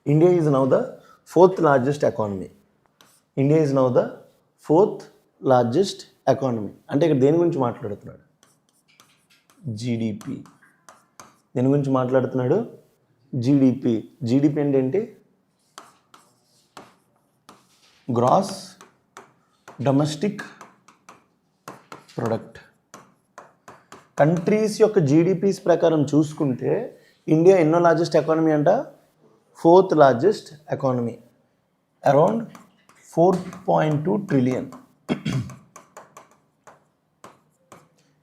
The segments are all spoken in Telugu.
India is now the fourth largest economy. India is now the fourth largest economy. అంటే ఇక్కడ దేని గురించి మాట్లాడుతున్నాడు? జీడిపి. దేని గురించి మాట్లాడుతున్నాడు? జీడిపి. జీడిపి అంటే ఏంటి? Gross domestic product. కంట్రీస్ యొక్క జీడిపిస్ ప్రకారం చూసుకుంటే ఇండియా ఎన్నో లార్జెస్ట్ ఎకానమీ అంట? ఫోర్త్ లార్జెస్ట్ ఎకానమీ, అరౌండ్ 4.2 ట్రిలియన్.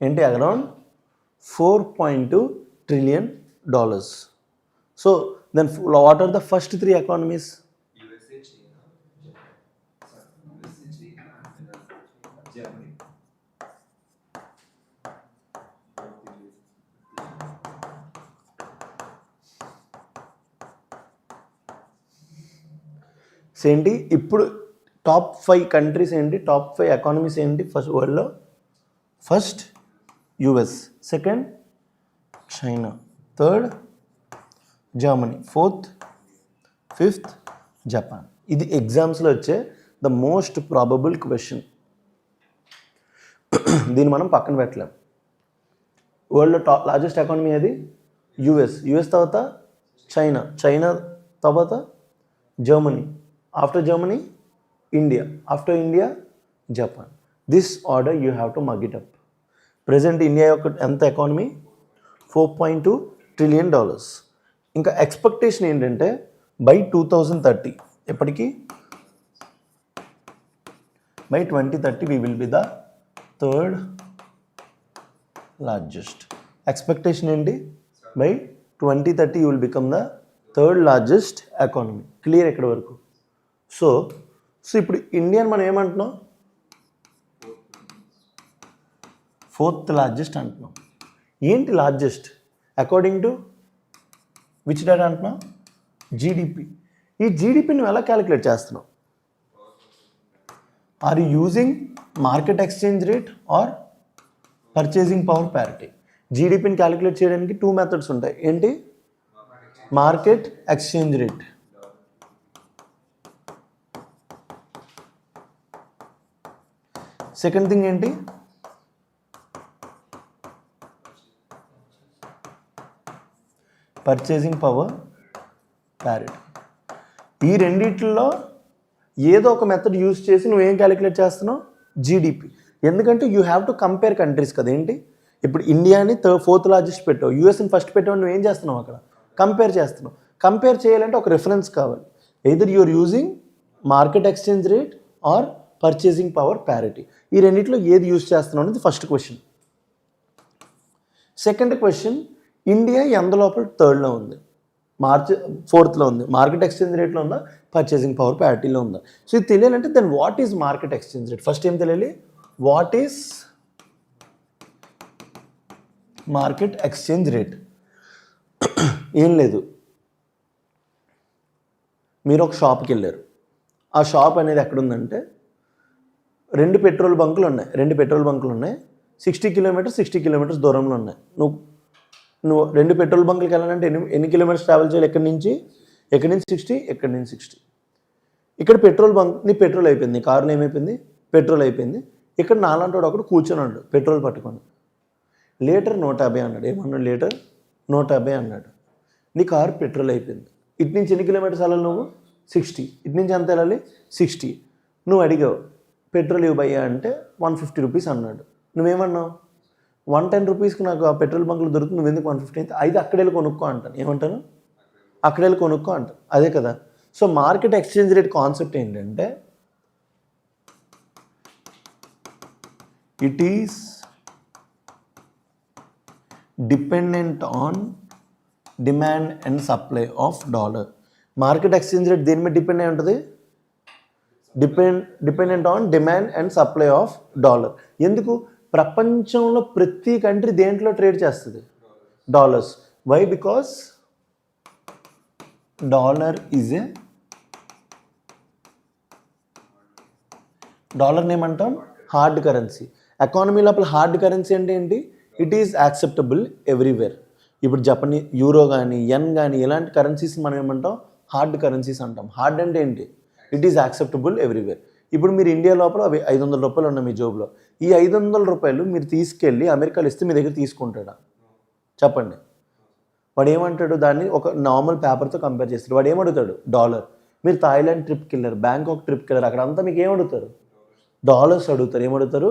ఏంటి? Around $4.2 trillion. So then what are the first three economies? USA, China, Germany. ఏంటి ఇప్పుడు టాప్ 5 కంట్రీస్ ఏంటి? టాప్ 5 ఎకానమీస్ ఏంటి ఫస్ట్ వరల్డ్లో? First US, second China, third Germany, fourth, fifth Japan. ఇది ఎగ్జామ్స్లో వచ్చే ద మోస్ట్ ప్రాబబుల్ క్వశ్చన్. దీన్ని మనం పక్కన పెట్టలేం. వరల్డ్లో టాప్ లార్జెస్ట్ ఎకానమీ ఏది? యుఎస్. యుఎస్ తర్వాత చైనా, చైనా తర్వాత Germany, after Germany India, after India Japan. This order you have to mug it up. Present India యొక్క ఎంత ఎకానమీ? $4.2 trillion. ఇంకా ఎక్స్పెక్టేషన్ ఏంటంటే బై 2030, ఎప్పటికీ? By 2030 we will be the third largest. Expectation ఏంటి? By 2030 you will become the third largest economy. Clear ఎక్కడి వరకు? సో ఇప్పుడు ఇండియన్ మనం ఏమంటున్నాం? ఫోర్త్ లార్జెస్ట్ అంటున్నాం. ఏంటి largest? According to which data అంటున్నాం? జీడిపి. ఈ జీడిపి నువ్వు ఎలా క్యాలిక్యులేట్ చేస్తున్నావు? Are you using market exchange rate or purchasing power parity? జీడిపిని క్యాలిక్యులేట్ చేయడానికి 2 మెథడ్స్ ఉంటాయి. ఏంటి? Market exchange rate, second thing ఏంటి? Purchasing power parity. ఈ రెండిట్లో ఏదో ఒక మెథడ్ యూజ్ చేసి నువ్వేం క్యాలిక్యులేట్ చేస్తున్నావు? జీడిపి. ఎందుకంటే you have to compare countries కదా. ఏంటి? ఇప్పుడు ఇండియాని ఫోర్త్ లార్జెస్ట్ పెట్టావు, యూఎస్ని ఫస్ట్ పెట్టావు, నువ్వు ఏం చేస్తున్నావు? అక్కడ కంపేర్ చేస్తున్నావు. కంపేర్ చేయాలంటే ఒక రిఫరెన్స్ కావాలి. Either you're using market exchange rate or purchasing power parity. ఈ రెండిట్లో ఏది యూజ్ చేస్తున్నావు అనేది first question. Second question, India ఎంత లోపల థర్డ్లో ఉంది? ఫోర్త్లో ఉంది. మార్కెట్ ఎక్స్చేంజ్ రేట్లో ఉందా? పర్చేసింగ్ పవర్ ప్యారిటీలో ఉందా? సో ఇది తెలియాలంటే then what is market exchange rate? First ఏం తెలియాలి? What is market exchange rate? ఏం లేదు, మీరు ఒక షాప్కి వెళ్ళారు. ఆ షాప్ అనేది ఎక్కడుందంటే 2 పెట్రోల్ బంకులు ఉన్నాయి. 60 కిలోమీటర్స్ దూరంలో ఉన్నాయి. నువ్వు 2 పెట్రోల్ బంకులకి వెళ్ళాలంటే ఎన్ని కిలోమీటర్స్ ట్రావెల్ చేయాలి? ఎక్కడి నుంచి 60, ఎక్కడి నుంచి 60. ఇక్కడ పెట్రోల్ బంక్, నీ పెట్రోల్ అయిపోయింది, నీ కారులో ఏమైపోయింది? పెట్రోల్ అయిపోయింది. ఇక్కడ నాలాంటి వాడు ఒకడు కూర్చొని పెట్రోల్ పట్టుకొని లీటర్ 150 అన్నాడు. ఏమన్నాడు? లీటర్ 150 అన్నాడు. నీ కారు పెట్రోల్ అయిపోయింది. ఇటు నుంచి ఎన్ని కిలోమీటర్స్ వెళ్ళాలి నువ్వు? 60. ఇటు నుంచి ఎంత వెళ్ళాలి? 60. నువ్వు అడిగావు పెట్రోల్ ఇవ్వయ్యా అంటే 150 రూపీస్ అన్నాడు. నువ్వేమన్నావు? 110 రూపీస్కి నాకు ఆ పెట్రోల్ బంకులు దొరుకుతుంది, నువ్వు ఎందుకు 150? అయితే అక్కడ వెళ్ళి కొనుక్కో అంటాను. ఏమంటాను? అక్కడ వెళ్ళి కొనుక్కో అంటాను. అదే కదా. So market exchange rate concept ఏంటంటే it is dependent on demand and supply of dollar. Market exchange rate దేని మీద డిపెండ్ అయి ఉంటుంది? Dependent on demand and supply of dollar. ఎందుకు? ప్రపంచంలో ప్రతి కంట్రీ దేంట్లో ట్రేడ్ చేస్తుంది? Dollars. Why? Because dollar is a డాలర్ని ఏమంటాం? Hard currency. ఎకానమీ లోపల హార్డ్ కరెన్సీ అంటే ఏంటి? It is acceptable everywhere. ఇప్పుడు యూరో కానీ, ఎన్ కానీ ఇలాంటి కరెన్సీస్ మనం ఏమంటాం? హార్డ్ కరెన్సీస్ అంటాం. హార్డ్ అంటే ఏంటి? It is acceptable everywhere. ఇప్పుడు మీరు ఇండియా లోపల అవి 500 రూపాయలు ఉన్నాయి మీ జోబులో. ఈ 500 రూపాయలు మీరు తీసుకెళ్ళి అమెరికాలో ఇస్తే మీ దగ్గర తీసుకుంటాడా? చెప్పండి. వాడు ఏమంటాడు? దాన్ని ఒక నార్మల్ పేపర్తో కంపేర్ చేస్తాడు. వాడు ఏమడుగుతాడు? డాలర్. మీరు థాయిలాండ్ ట్రిప్కి వెళ్ళారు, బ్యాంకాక్ ట్రిప్కి వెళ్ళారు, అక్కడ అంతా మీకు ఏమడుగుతారు? డాలర్స్ అడుగుతారు. ఏమడుగుతారు?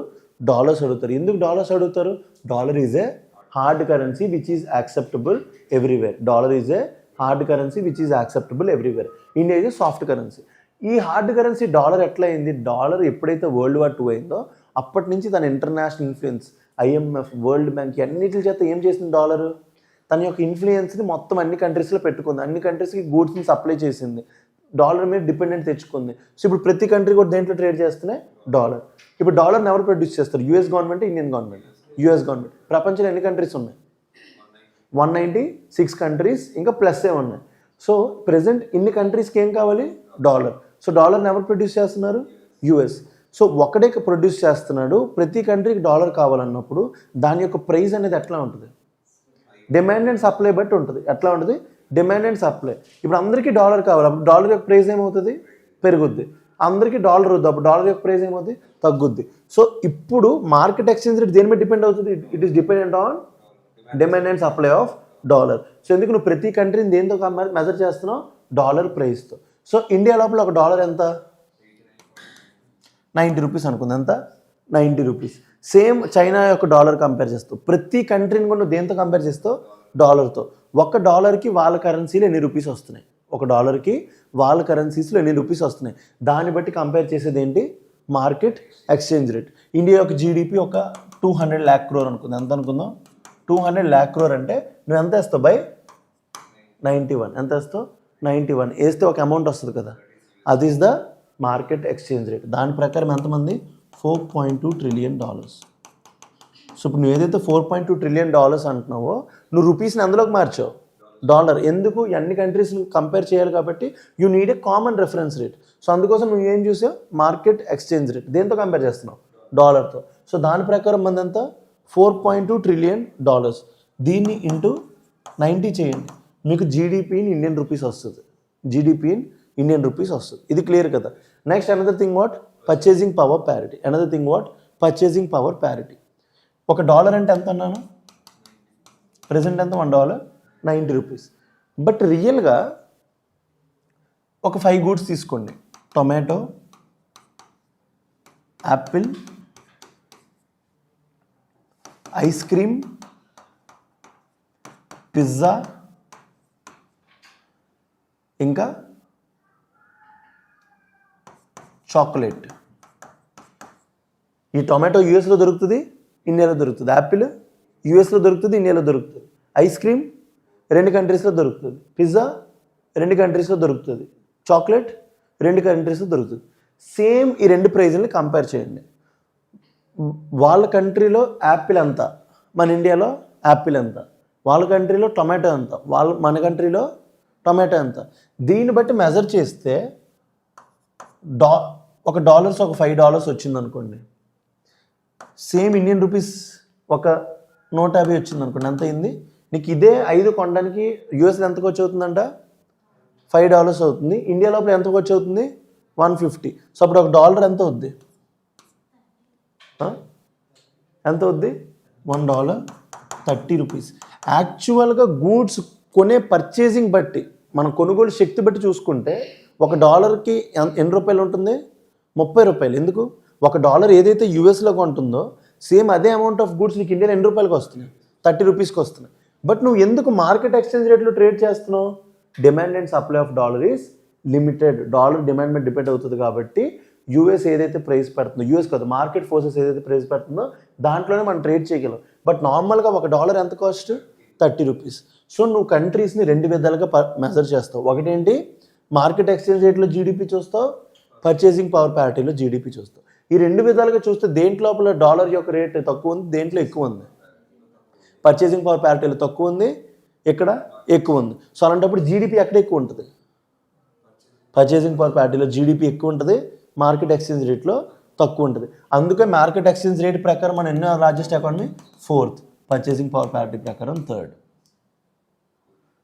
డాలర్స్ అడుగుతారు. ఎందుకు డాలర్స్ అడుగుతారు? Dollar is A hard currency which is acceptable everywhere. Dollar is A hard currency which is acceptable everywhere. India is soft currency. ఈ హార్డ్ కరెన్సీ డాలర్ ఎట్లా అయింది? డాలర్ ఎప్పుడైతే వరల్డ్ వార్ 2 అయిందో అప్పటి నుంచి తన international influence, IMF, world bank అన్నిటి చేత ఏం చేసింది డాలరు? తన యొక్క ఇన్ఫ్లుయెన్స్ని మొత్తం అన్ని కంట్రీస్లో పెట్టుకుంది. అన్ని కంట్రీస్కి గూడ్స్ని సప్లై చేసింది. డాలర్ మీద డిపెండెంట్ తెచ్చుకుంది. సో ఇప్పుడు ప్రతి కంట్రీ కూడా దేంట్లో ట్రేడ్ చేస్తున్నాయి? డాలర్. ఇప్పుడు డాలర్ని ఎవరు ప్రొడ్యూస్ చేస్తారు? US government, Indian government. US government. ప్రపంచంలో ఎన్ని కంట్రీస్ ఉన్నాయి? 196 కంట్రీస్, ఇంకా ప్లస్ ఏ ఉన్నాయి. సో ప్రెసెంట్ ఇన్ని కంట్రీస్కి ఏం కావాలి? డాలర్. సో డాలర్ని ఎవరు ప్రొడ్యూస్ చేస్తున్నారు? యూఎస్. సో ఒకడే ప్రొడ్యూస్ చేస్తున్నాడు. ప్రతి కంట్రీకి డాలర్ కావాలన్నప్పుడు దాని యొక్క ప్రైస్ అనేది ఎట్లా ఉంటుంది? డిమాండ్ అండ్ సప్లై బట్టి ఉంటుంది. ఎట్లా ఉంటుంది? Demand and supply. ఇప్పుడు అందరికీ డాలర్ కావాలి, అప్పుడు డాలర్ యొక్క ప్రైస్ ఏమవుతుంది? పెరుగుద్ది. అందరికీ డాలర్ వద్దు, అప్పుడు డాలర్ యొక్క ప్రైస్ ఏమవుతుంది? తగ్గుద్ది. సో ఇప్పుడు మార్కెట్ ఎక్స్చేంజ్ రేట్ దేని మీద డిపెండ్ అవుతుంది? It is dependent on demand and supply of dollar. So ఎందుకు నువ్వు ప్రతి కంట్రీని దేంతో మెజర్ చేస్తున్నావు? డాలర్ ప్రైస్తో. సో ఇండియా లోపల ఒక డాలర్ ఎంత? 90 రూపీస్ అనుకుంది. ఎంత? 90 రూపీస్. సేమ్ చైనా యొక్క డాలర్ కంపేర్ చేస్తావు. ప్రతి కంట్రీని కూడా నువ్వు దేంతో కంపేర్ చేస్తావు? డాలర్తో. ఒక డాలర్కి వాళ్ళ కరెన్సీలో ఎన్ని రూపీస్ వస్తున్నాయి? ఒక డాలర్కి వాళ్ళ కరెన్సీస్లో ఎన్ని రూపీస్ వస్తున్నాయి? దాన్ని బట్టి కంపేర్ చేసేది ఏంటి? Market exchange rate. ఇండియా యొక్క జీడిపి ఒక 200 lakh crore అనుకుంది. ఎంత అనుకుందాం? 200 lakh crore అంటే నువ్వు ఎంత వేస్తావు? బై 91. ఎంత వేస్తావు? 91 వేస్తే ఒక అమౌంట్ వస్తుంది కదా, అది is the market exchange rate. దాని ప్రకారం ఎంతమంది? $4.2 trillion. సో ఇప్పుడు నువ్వు ఏదైతే $4.2 trillion అంటున్నావో నువ్వు రూపీస్ని అందులోకి మార్చావు డాలర్. ఎందుకు? అన్ని కంట్రీస్ కంపేర్ చేయాలి కాబట్టి you need a common reference rate. So అందుకోసం నువ్వు ఏం చూసావు? Market exchange rate. దేంతో కంపేర్ చేస్తున్నావు? డాలర్తో. సో దాని ప్రకారం మంది ఎంత? $4.2 trillion. దీన్ని ఇంటూ 90 చేయండి, మీకు జీడిపి ఇన్ ఇండియన్ రూపీస్ వస్తుంది. జీడిపి ఇన్ ఇండియన్ రూపీస్ వస్తుంది. ఇది క్లియర్ కదా? Next another thing what? Purchasing power parity. Another thing what? Purchasing power parity. ఒక డాలర్ అంటే ఎంత అన్నాను? ప్రెసెంట్ ఎంత? $1, 90 రూపీస్. బట్ రియల్గా ఒక 5 గూడ్స్ తీసుకోండి. Tomato, Apple, ice cream, pizza, ఇంకా చాక్లెట్. ఈ టొమాటో యూఎస్లో దొరుకుతుంది, ఇండియాలో దొరుకుతుంది. యాపిల్ యూఎస్లో దొరుకుతుంది, ఇండియాలో దొరుకుతుంది. ఐస్ క్రీమ్ 2 కంట్రీస్లో దొరుకుతుంది. పిజ్జా 2 కంట్రీస్లో దొరుకుతుంది. చాక్లెట్ 2 కంట్రీస్లో దొరుకుతుంది. సేమ్ ఈ 2 ప్రైజ్ని కంపేర్ చేయండి. వాళ్ళ కంట్రీలో యాపిల్ ఎంత, మన ఇండియాలో యాపిల్ ఎంత, వాళ్ళ కంట్రీలో టొమాటో ఎంత, మన కంట్రీలో టొమాటో ఎంత. దీన్ని బట్టి మెజర్ చేస్తే ఒక డాలర్స్ ఒక $5 వచ్చింది అనుకోండి. సేమ్ ఇండియన్ రూపీస్ ఒక 150 వచ్చింది అనుకోండి. ఎంత అయింది? నీకు ఇదే 5 కొనడానికి యూఎస్లో ఎంత ఖర్చు అవుతుందంట? $5 అవుతుంది. ఇండియా లోపల ఎంత ఖర్చు అవుతుంది? 150. సో అప్పుడు ఒక డాలర్ ఎంత అవుద్ది? ఎంత అవుద్ది? $1, 30 రూపీస్. యాక్చువల్గా గూడ్స్ కొనే పర్చేసింగ్ బట్టి, మన కొనుగోలు శక్తి బట్టి చూసుకుంటే ఒక డాలర్కి ఎన్ని రూపాయలు ఉంటుంది? 30 రూపాయలు. ఎందుకు? ఒక డాలర్ ఏదైతే యూఎస్లో కొంటుందో సేమ్ అదే అమౌంట్ ఆఫ్ గూడ్స్ నీకు ఇండియాలో ఎన్ని రూపాయలకి వస్తున్నాయి? 30 రూపీస్కి వస్తున్నాయి. బట్ నువ్వు ఎందుకు మార్కెట్ ఎక్స్చేంజ్ రేట్లో ట్రేడ్ చేస్తున్నావు? Demand and supply of dollar is limited. Dollar demand మీద డిపెండ్ అవుతుంది కాబట్టి యూఎస్ ఏదైతే ప్రైస్ పెడుతుందో, యూఎస్ కాదు మార్కెట్ ఫోర్సెస్ ఏదైతే ప్రైస్ పెడుతుందో దాంట్లోనే మనం ట్రేడ్ చేయగలం. బట్ నార్మల్గా ఒక డాలర్ ఎంత కాస్ట్? 30 రూపీస్. సో నువ్వు కంట్రీస్ని 2 విధాలుగా మెజర్ చేస్తావు. ఒకటేంటి? మార్కెట్ ఎక్స్చేంజ్ రేట్లో జీడిపి చూస్తావు, పర్చేసింగ్ పవర్ ప్యారిటీలో జీడిపి చూస్తావు. ఈ 2 విధాలుగా చూస్తే దేంట్లో లోపల డాలర్ యొక్క రేట్ తక్కువ ఉంది, దేంట్లో ఎక్కువ ఉంది? పర్చేసింగ్ పవర్ ప్యారిటీలో తక్కువ ఉంది, ఇక్కడ ఎక్కువ ఉంది. సో అలాంటప్పుడు జీడిపి ఎక్కడ ఎక్కువ ఉంటుంది? పర్చేసింగ్ పవర్ ప్యారిటీలో జీడిపి ఎక్కువ ఉంటుంది, మార్కెట్ ఎక్స్చేంజ్ రేట్లో తక్కువ ఉంటుంది. అందుకే మార్కెట్ ఎక్స్చేంజ్ రేట్ ప్రకారం మన ఎన్నో largest economy? 4th. Purchasing power parity ప్రకారం 3rd.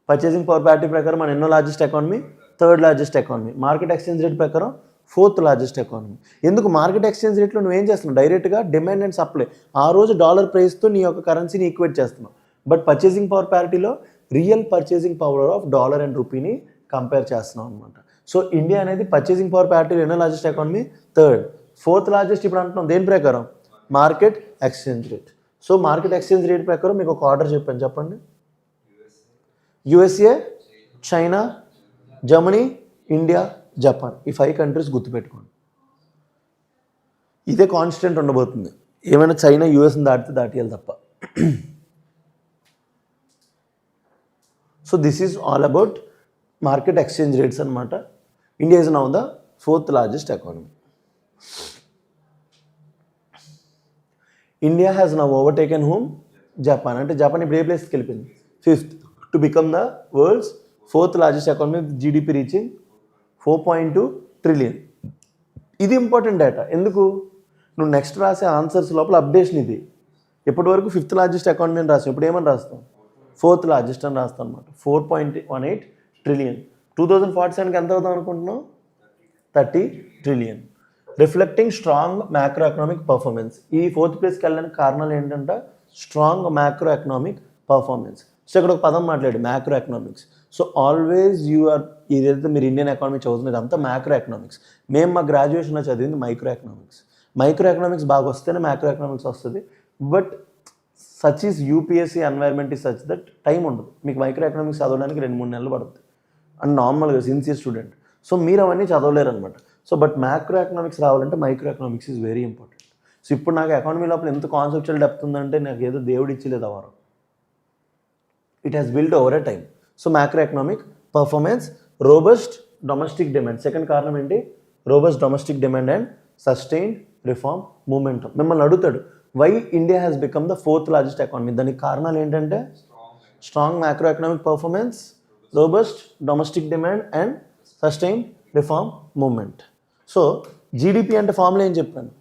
పర్చేసింగ్ పవర్ ప్యారిటీ ప్రకారం మన ఎన్నో largest economy? Third largest economy. Market exchange rate ప్రకారం ఫోర్త్ లార్జెస్ట్ ఎకానమీ. ఎందుకు మార్కెట్ ఎక్స్చేంజ్ రేట్లో నువ్వేం చేస్తున్నావు, డైరెక్ట్గా డిమాండ్ అండ్ సప్లై, ఆ రోజు డాలర్ ప్రైస్తో నీ యొక్క కరెన్సీని ఈక్వేట్ చేస్తున్నావు. బట్ పర్చేసింగ్ పవర్ ప్యారిటీలో real purchasing power of dollar and రూపీని కంపేర్ చేస్తున్నాం అనమాట. సో ఇండియా అనేది పర్చేసింగ్ పవర్ ప్యారిటీలో ఎన్నో largest economy, third. Fourth largest ఇప్పుడు అంటున్నాం దేని ప్రకారం, market exchange rate. So market exchange rate ప్రకారం మీకు ఒక ఆర్డర్ చెప్పాను, చెప్పండి. USA, China, Germany, India, Japan, ఈ 5 కంట్రీస్ గుర్తుపెట్టుకోండి. ఇదే కాన్స్టెంట్ ఉండబోతుంది. ఏమైనా చైనా యూఎస్ని దాటియాలి తప్ప. So this is all about market exchange rates అనమాట. India is now the 4th largest economy. India has now overtaken home, Japan. అంటే జపాన్ ఇప్పుడు ఏ ప్లేస్కి వెళ్ళిపోయింది, 5th, to become the world's 4th largest economy, GDP reaching 4.2 trillion. ఇది ఇంపార్టెంట్ డేటా. ఎందుకు, నువ్వు నెక్స్ట్ రాసే ఆన్సర్స్ లోపల అప్డేషన్ ఇది. ఇప్పటి వరకు 5th లార్జెస్ట్ ఎకానమీ అని రాస్తాం, ఇప్పుడు ఏమని రాస్తాం, 4th లార్జెస్ట్ అని రాస్తాం అనమాట. 4.18 ట్రిలియన్. 2047కి ఎంత అవుతాం అనుకుంటున్నాం, 30 trillion. Reflecting strong macro economic performance. ఈ 4th ప్లేస్కి వెళ్ళడానికి కారణాలు ఏంటంటే strong macro economic performance. So ఇక్కడ ఒక పదం మాట్లాడి, మ్యాక్రో ఎకనామిక్స్. సో ఆల్వేస్ ఏదైతే మీరు ఇండియన్ ఎకానమీ చదువుతున్నారు అంతా మ్యాక్రో ఎకనామిక్స్. మేము మా గ్రాడ్యుయేషన్లో చదివింది మైక్రో ఎకనామిక్స్. మైక్రో ఎకనామిక్స్ బాగా వస్తేనే మ్యాక్రో ఎకనామిక్స్ వస్తుంది. But such is UPSC environment is such that time ఉండదు. మీకు మైక్రో ఎకనామిక్స్ చదవడానికి 2-3 నెలలు పడుతుంది అండ్ నార్మల్గా సిన్సియర్ స్టూడెంట్. సో మీరు అవన్నీ చదవలేరు అనమాట. సో బట్ మ్యాక్రో ఎకనామిక్స్ రావాలంటే micro economics is very important. So ఇప్పుడు నాకు ఎకానమీ లోపల ఎంత కాన్సెప్చువల్ డెప్త్ ఉందంటే నాకు ఏదో దేవుడు ఇచ్చలేదు అవరం. It has built over a time. So macro economic performance, robust domestic demand. Second కారణం ఏంటి, robust domestic demand and sustained reform momentum. మిమ్మల్ని అడుగుతాడు why India has become the 4th largest economy. దానికి కారణాలు ఏంటంటే strong macro economic performance, robust domestic demand and sustained reform moment. So GDP అంటే ఫార్ములా ఏం చెప్పాను,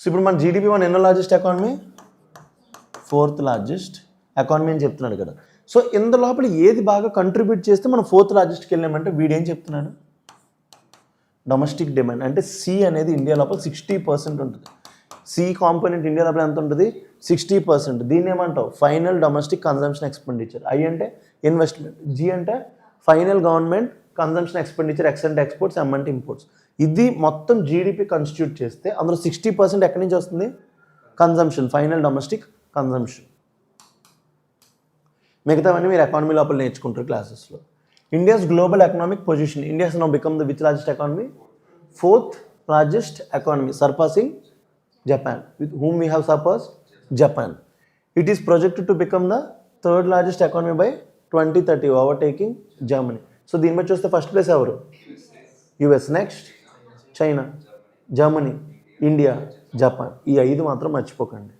సో ఇప్పుడు మన జీడిపి మన ఎన్నో largest economy, 4th largest economy అని చెప్తున్నాడు కదా. సో ఇంత లోపల ఏది బాగా కంట్రిబ్యూట్ చేస్తే మనం 4th లార్జెస్ట్కి వెళ్ళామంటే వీడేం చెప్తున్నాడు, డొమెస్టిక్ డిమాండ్. అంటే సి అనేది ఇండియా లోపల 60% ఉంటుంది. సి కాంపోనెంట్ ఇండియా లోపల ఎంత ఉంటుంది, 60%. దీన్ని ఏమంటావు, final domestic consumption expenditure. I అంటే ఇన్వెస్ట్మెంట్, జి అంటే final government consumption expenditure, X అంటే ఎక్స్పోర్ట్స్, ఎం అంటే ఇంపోర్ట్స్. ఇది మొత్తం జీడిపి కన్స్టిట్యూట్ చేస్తే అందులో 60% ఎక్కడి నుంచి వస్తుంది, కన్జంప్షన్, ఫైనల్ డొమెస్టిక్ కన్జంప్షన్. మిగతావన్నీ మీరు ఎకానమీ లోపల నేర్చుకుంటారు క్లాసెస్లో. India's global economic position. India has now become the which largest economy, 4th largest economy, surpassing Japan, with whom we have surpassed Japan. It is projected to become the 3rd largest economy by 2030, overtaking Germany. So దీని మీద చూస్తే ఫస్ట్ ప్లేస్ ఎవరు, US, next China, Germany, India, Japan. ఈ 5 మాత్రం మర్చిపోకండి.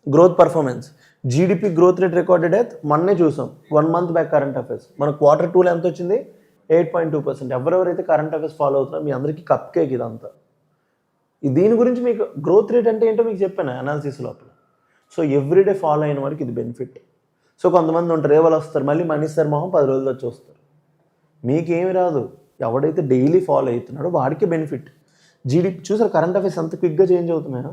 Growth performance, GDP growth rate recorded ఎత్ మొన్నే చూసాం 1 month బ్యాక్ కరెంట్ అఫైర్స్. మన Q2 ఎంత వచ్చింది, 8.2%. ఎవరెవరైతే కరెంట్ అఫైర్స్ ఫాలో అవుతున్నారో మీ అందరికీ కప్ కేక్ ఇదంతా. దీని గురించి మీకు గ్రోత్ రేట్ అంటే ఏంటో మీకు చెప్పాను అనాలిసిస్ లోపల. సో ఎవ్రీడే ఫాలో అయిన వారికి ఇది బెనిఫిట్. సో కొంతమంది ఉంటారు రేవాళ్ళు వస్తారు, మళ్ళీ మనీష్ సార్ మొహం 10 రోజులు వచ్చి వస్తారు. మీకేమి రాదు, ఎవడైతే డైలీ ఫాలో అవుతున్నాడో వాడికి బెనిఫిట్. జీడిపి చూసారు కరెంట్ అఫైర్స్ ఎంత క్విక్గా చేంజ్ అవుతున్నాయో,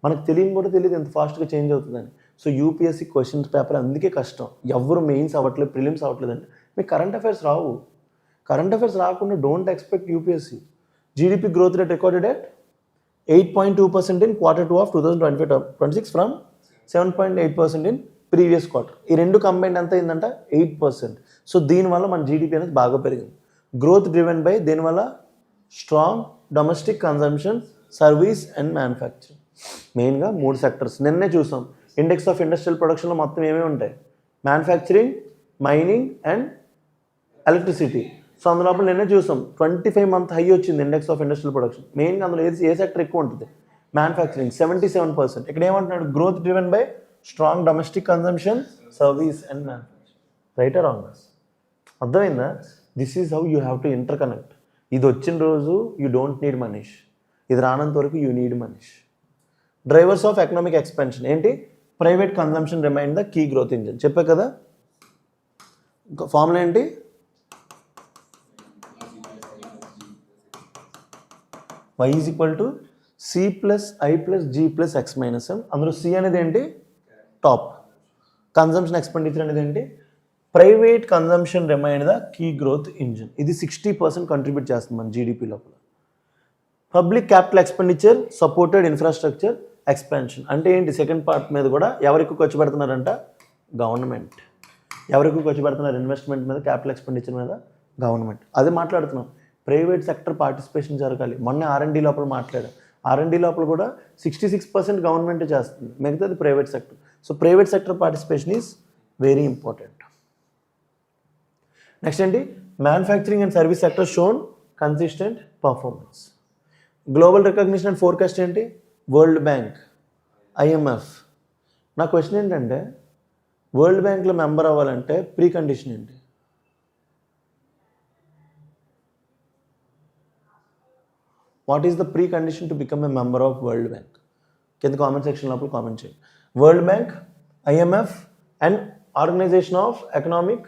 మనకు తెలియని కూడా తెలియదు ఎంత ఫాస్ట్గా చేంజ్ అవుతుందని. సో యూపీఎస్సీ క్వశ్చన్స్ పేపర్ అందుకే కష్టం. ఎవరు మెయిన్స్ అవ్వట్లేదు, ప్రిలిమ్స్ అవ్వట్లేదు అంటే మీకు కరెంట్ అఫైర్స్ రావు. కరెంట్ అఫైర్స్ రాకుండా don't expect UPSC. GDP growth rate recorded at 8.2% in Q2 of 2025-26 from 7.8% in previous quarter. ఈ రెండు కంబైన్ ఎంత అయిందంట, 8%. సో దీనివల్ల మన జీడిపి అనేది బాగా పెరిగింది. గ్రోత్ డ్రివెన్ బై దీనివల్ల strong domestic consumption, service and manufacturing. మెయిన్గా 3 సెక్టర్స్ నిన్నే చూసాం. ఇండెక్స్ ఆఫ్ ఇండస్ట్రియల్ ప్రొడక్షన్లో మొత్తం ఏమేమి ఉంటాయి, manufacturing, mining and electricity. So అందులో నిన్నే చూసాం 25 month హై వచ్చింది ఇండెక్స్ ఆఫ్ ఇండస్ట్రియల్ ప్రొడక్షన్. మెయిన్గా అందులో ఏ సెక్టర్ ఎక్కువ ఉంటుంది, మ్యానుఫ్యాక్చరింగ్ 77%. ఇక్కడ ఏమంటున్నాడు, growth driven by strong domestic consumption, service and manufacturing. Right or wrong? అర్థమైందా? This is how you have to interconnect. ఇది వచ్చిన రోజు యూ డోంట్ నీడ్ మనీష్, ఇది రానంత వరకు you need Manish. Drivers of economic expansion ఏంటి, private consumption remain the key growth engine. చెప్పా కదా, ఫార్ములా ఏంటి? y is equal to C plus I plus G plus X minus M. అందులో సి అనేది ఏంటి? టాప్. కన్జంప్షన్ ఎక్స్పెండిచర్ అనేది ఏంటి? Private consumption remain the key growth engine. ఇది 60% కంట్రిబ్యూట్ చేస్తుంది మన జీడిపి లోపల. Public capital expenditure supported infrastructure expansion అంటే ఏంటి? సెకండ్ పార్ట్ మీద కూడా ఎవరికి ఖర్చు పెడుతున్నారంట? గవర్నమెంట్. ఎవరికి ఖర్చు పెడుతున్నారు? ఇన్వెస్ట్మెంట్ మీద, క్యాపిటల్ ఎక్స్పెండిచర్ మీద గవర్నమెంట్. అదే మాట్లాడుతున్నాం, ప్రైవేట్ సెక్టర్ పార్టిసిపేషన్ జరగాలి. మొన్న R&D లోపల మాట్లాడాం. R&D లోపల కూడా 66% గవర్నమెంట్ చేస్తుంది, మిగతాది private sector. So private sector participation is very important. Next ఏంటి? Manufacturing and service sector shown consistent performance. Global recognition and forecast ఏంటి? World bank, IMF. నా క్వశ్చన్ ఏంటంటే, వరల్డ్ బ్యాంక్లో మెంబర్ అవ్వాలంటే ప్రీ కండిషన్ ఏంటి? What is the precondition to become a member of world bank? కింద కామెంట్ సెక్షన్ లోపల కామెంట్ చేయండి. World bank, IMF and organisation of economic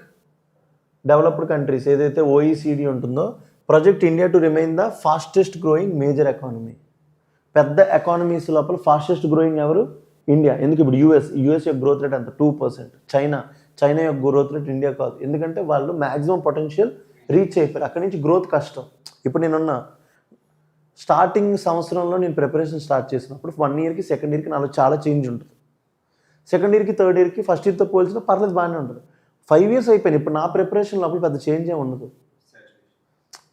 developed countries ఏదైతే OECD ఉంటుందో, project India to remain the fastest growing major economy. పెద్ద ఎకానమీస్ లోపల ఫాస్టెస్ట్ గ్రోయింగ్ ఎవరు? ఇండియా. ఎందుకు? ఇప్పుడు యూఎస్ యొక్క గ్రోత్ రేట్ ఎంత? 2%. చైనా యొక్క గ్రోత్ రేట్ ఇండియా కాదు, ఎందుకంటే వాళ్ళు మ్యాక్సిమం పొటెన్షియల్ రీచ్ అయిపోయారు. అక్కడి నుంచి గ్రోత్ కష్టం. ఇప్పుడు నేనున్న స్టార్టింగ్ సంవత్సరంలో నేను ప్రిపరేషన్ స్టార్ట్ చేసినప్పుడు 1 ఇయర్కి సెకండ్ ఇయర్కి నాలో చాలా చేంజ్ ఉంటుంది. సెకండ్ ఇయర్కి థర్డ్ ఇయర్కి ఫస్ట్ ఇయర్తో పోల్చిన పర్లేదు బాగానే ఉంటుంది. 5 ఇయర్స్ అయిపోయింది. ఇప్పుడు నా ప్రిపరేషన్ లోపల పెద్ద చేంజ్ ఏమి ఉండదు.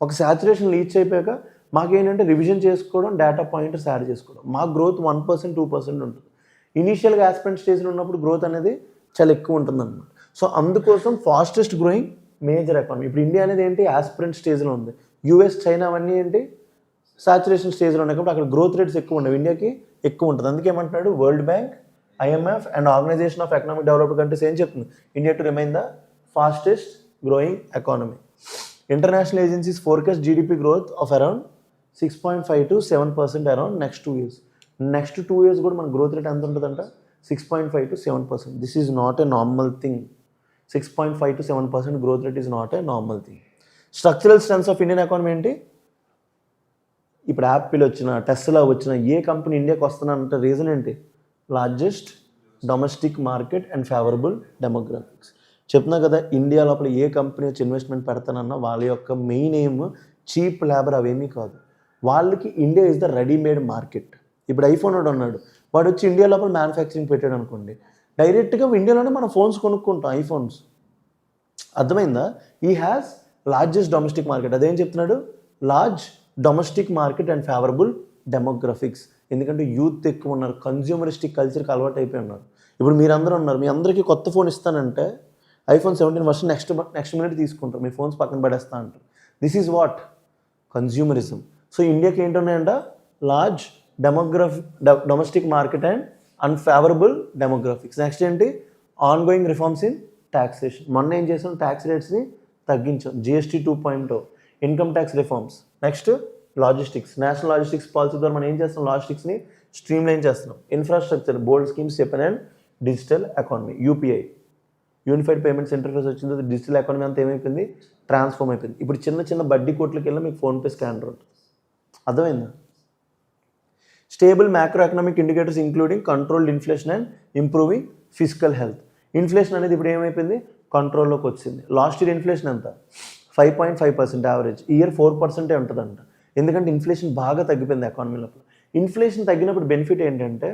ఒక శాచురేషన్ రీచ్ అయిపోయాక మాకేంటంటే రివిజన్ చేసుకోవడం, డేటా పాయింటర్స్ యాడ్ చేసుకోవడం. మా గ్రోత్ 1%, 2% ఉంటుంది. ఇనీషియల్గా ఆస్పెంట్ స్టేజ్లో ఉన్నప్పుడు గ్రోత్ అనేది చాలా ఎక్కువ ఉంటుంది అన్నమాట. సో అందుకోసం ఫాస్టెస్ట్ గ్రోయింగ్ మేజర్ ఎకానమీ. ఇప్పుడు ఇండియా అనేది ఏంటి? ఆస్పిరెంట్ స్టేజ్లో ఉంది. US, చైనా అవన్నీ ఏంటి? సాచురేషన్ స్టేజ్లో ఉన్నాయి. కాబట్టి అక్కడ గ్రోత్ రేట్స్ ఎక్కువ ఉండవు, ఇండియాకి ఎక్కువ ఉంటుంది. అందుకే ఏమంటున్నాడు? World bank, IMF and organisation of economic developed countries ఏం చెప్తుంది? India to remain the fastest growing economy. International agencies forecast GDP growth of around 6.5 to 7% around next 2 years. Next 2 years కూడా మన గ్రోత్ రేట్ ఎంత ఉంటుందంట? 6.5 to 7%. This is not a normal thing. 6.5 to 7% growth rate is not a normal thing. Structural strengths of Indian economy ఏంటి? ఇప్పుడు యాపిల్ వచ్చిన, టెస్లా వచ్చిన, ఏ కంపెనీ ఇండియాకి వస్తున్నానంటే రీజన్ ఏంటి? Largest domestic market and favourable demographics. చెప్తున్నా కదా, ఇండియా లోపల ఏ కంపెనీ వచ్చి ఇన్వెస్ట్మెంట్ పెడతానన్నా వాళ్ళ యొక్క మెయిన్ ఎయిమ్ చీప్ లేబర్ అవేమీ కాదు. వాళ్ళకి India is the readymade market. ఇప్పుడు ఐఫోన్ వాడు ఉన్నాడు, వాడు వచ్చి ఇండియా లోపల మ్యానుఫ్యాక్చరింగ్ పెట్టాడు అనుకోండి, డైరెక్ట్గా ఇండియాలోనే మనం ఫోన్స్ కొనుక్కుంటాం, ఐఫోన్స్. అర్థమైందా? ఈ హ్యాస్ లార్జెస్ట్ డొమెస్టిక్ మార్కెట్. అదేం చెప్తున్నాడు? Large domestic market and favourable demographics. ఎందుకంటే యూత్ ఎక్కువ ఉన్నారు, కన్జ్యూమరిస్టిక్ కల్చర్కి అలవాటు అయిపోయి ఉన్నారు. ఇప్పుడు మీరందరూ ఉన్నారు, మీ అందరికీ కొత్త ఫోన్ ఇస్తానంటే iPhone 17 వర్షన్ నెక్స్ట్ మినిట్ తీసుకుంటారు, మీ ఫోన్స్ పక్కన పడేస్తా అంటారు. This is what? Consumerism. So ఇండియాకి ఏంటున్నాయంట? Large domestic market and unfavourable demographics. Next ఏంటి? Ongoing reforms in taxation. మొన్న ఏం చేసాం? ట్యాక్స్ రేట్స్ని తగ్గించాం, GST 2.0, income tax reforms. Next logistics, national logistics policy ద్వారా మనం ఏం చేస్తాం? లాజిస్టిక్స్ని స్ట్రీమ్ లైన్ చేస్తున్నాం. ఇన్ఫ్రాస్ట్రక్చర్, బోల్డ్ స్కీమ్స్ చెప్పాను, and digital economy, UPI, unified payments interface వచ్చింది. డిజిటల్ ఎకానమీ అంతా ఏమైపోయింది? ట్రాన్స్ఫార్మ్ అయిపోయింది. ఇప్పుడు చిన్న బడ్డీ కోట్లకి వెళ్ళి మీకు ఫోన్పే స్కానర్ ఉంటుంది. అర్థమైందా? Stable macro economic indicators including controlled inflation and improving physical health. Inflation అనేది ఇప్పుడు ఏమైపోయింది? కంట్రోల్లోకి వచ్చింది. లాస్ట్ ఇయర్ ఇన్ఫ్లేషన్ ఎంత? 5.5% యావరేజ్. ఈ ఇయర్ 4% ఉంటుందంట. ఎందుకంటే ఇన్ఫ్లేషన్ బాగా తగ్గిపోయింది ఎకానమీ లోపల. ఇన్ఫ్లేషన్ తగ్గినప్పుడు బెనిఫిట్ ఏంటంటే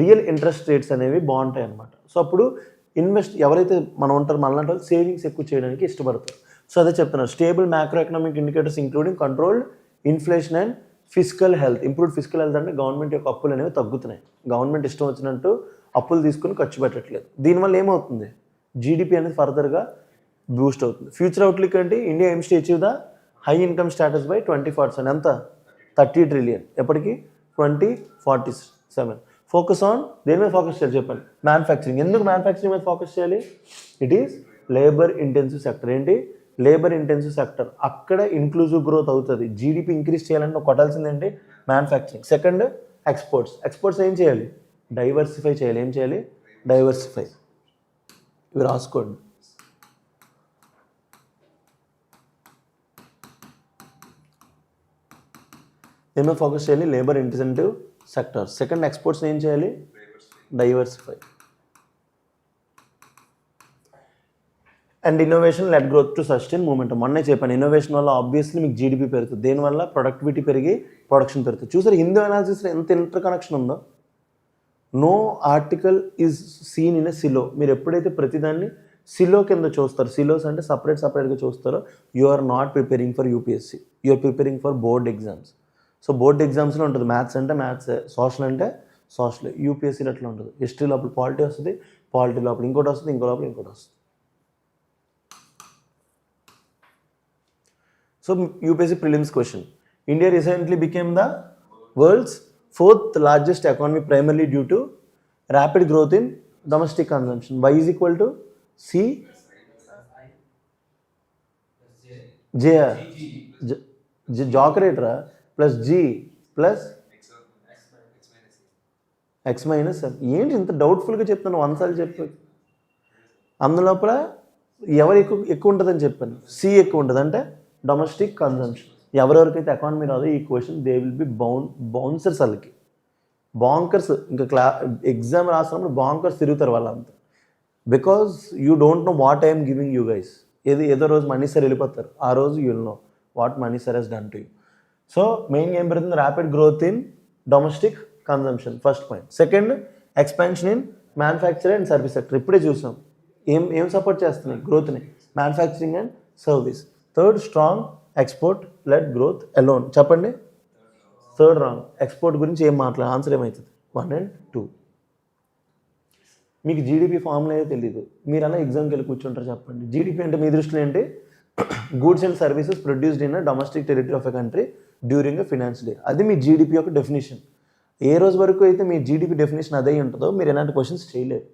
రియల్ ఇంట్రెస్ట్ రేట్స్ అనేవి బాగుంటాయి అన్నమాట. సో అప్పుడు ఎవరైతే మనం ఉంటారో మనలాంటి వాళ్ళు సేవింగ్స్ ఎక్కువ చేయడానికి ఇష్టపడతారు. సో అదే చెప్తున్నారు, stable macro economic indicators including controlled inflation and physical health. Improved physical health అంటే గవర్నమెంట్ యొక్క అప్పులు అనేవి తగ్గుతున్నాయి. గవర్నమెంట్ ఇష్టం వచ్చినట్టు అప్పులు తీసుకుని ఖర్చు పెట్టట్లేదు. దీనివల్ల ఏమవుతుంది? జీడిపి అనేది ఫర్దర్గా బూస్ట్ అవుతుంది. ఫ్యూచర్ అవుట్లుక్ ఏంటి? India AIIMS to achieve the high income status by 2047. ఎంత? 30 trillion. ఎప్పటికి? 2047. ఫోకస్ ఆన్ దేని మీద ఫోకస్ చేయాలి చెప్పండి? మ్యానుఫ్యాక్చరింగ్. ఎందుకు మ్యానుఫ్యాక్చరింగ్ మీద ఫోకస్ చేయాలి? It is labour intensive sector. ఏంటి? Labour intensive sector. అక్కడ ఇంక్లూజివ్ గ్రోత్ అవుతుంది. జీడిపి ఇంక్రీజ్ చేయాలంటే కొట్టాల్సింది ఏంటి? మ్యానుఫ్యాక్చరింగ్. Second, exports. ఎక్స్పోర్ట్స్ ఏం చేయాలి? డైవర్సిఫై చేయాలి. ఏం చేయాలి? డైవర్సిఫై. ఇవి రాసుకోండి. ఏమో ఫోకస్ చేయాలి? Labour intensive sectors. సెకండ్, ఎక్స్పోర్ట్స్ని ఏం చేయాలి? Diversify. And innovation let growth to sustain momentum. మొన్నే చెప్పాను, ఇన్నోవేషన్ వల్ల ఆబ్వియస్లీ మీకు జీడిపి పెరుగుతుంది. దేనివల్ల? ప్రొడక్టివిటీ పెరిగి ప్రొడక్షన్ పెరుగుతుంది. చూసారు హిందూ అనాలిసిస్లో ఎంత ఇంటర్ కనెక్షన్ ఉందో. No article is seen in a silo. మీరు ఎప్పుడైతే ప్రతిదాన్ని సిలో కింద చూస్తారు, సిలోస్ అంటే సపరేట్గా చూస్తారో, you are not preparing for UPSC, you are preparing for board exams. So board ఎగ్జామ్స్లో ఉంటుంది మ్యాథ్స్ అంటే మ్యాథ్స్, సోషల్ అంటే సోషల్. యూపీఎస్సీలో అట్లా ఉంటుంది. హిస్టరీ లోపల పాలిటీ వస్తుంది, పాలిటీ లోపల ఇంకోటి వస్తుంది, ఇంకో లోపల ఇంకోటి వస్తుంది. So UPSC prelims question. India recently became the world's 4th largest economy primarily due to rapid growth in domestic consumption. Y is equal to C J jockerator plus G plus X minus M. ఏంటి ఇంత డౌట్ఫుల్గా చెప్తాను? 1 సార్లు చెప్పు. అందులోపల ఎవరు ఎక్కువ ఉంటుందని చెప్పాను. సి ఎక్కువ ఉంటుంది అంటే డొమెస్టిక్ కన్జంప్షన్. ఎవరెవరికైతే ఎకానమీ రాదో ఈ question they will be bouncers. వాళ్ళకి బాంకర్స్. ఇంకా ఎగ్జామ్ రాసినప్పుడు బాంకర్స్ తిరుగుతారు వాళ్ళంతా. Because you don't know what I'm giving you guys. ఏదో రోజు మనీ సార్ వెళ్ళిపోతారు, ఆ రోజు you will know what Mani sir he's done to you. So main ఏం పెరుగుతుంది? Rapid growth in domestic consumption, first point. Second, expansion in manufacturing and service sector. ఇప్పుడే చూసాం ఏం సపోర్ట్ చేస్తున్నాయి గ్రోత్ని? Manufacturing and service. Third, strong export led growth alone. చెప్పండి. Third wrong. ఎక్స్పోర్ట్ గురించి ఏం మాట్లాడాలి? ఆన్సర్ ఏమవుతుంది? 1 and 2. మీకు జీడిపి ఫార్ములా ఏదో తెలీదు, మీరు అలా ఎగ్జామ్కి వెళ్ళి కూర్చుంటారు. చెప్పండి. జీడిపి అంటే మీ దృష్టిలో ఏంటి? Goods and services produced in domestic territory of a country during a financial year. అది మీ జీడిపి యొక్క డెఫినేషన్. ఏ రోజు వరకు అయితే మీ జీడిపి డెఫినేషన్ అదే ఉంటుందో మీరు ఎలాంటి క్వశ్చన్స్ చేయలేరు.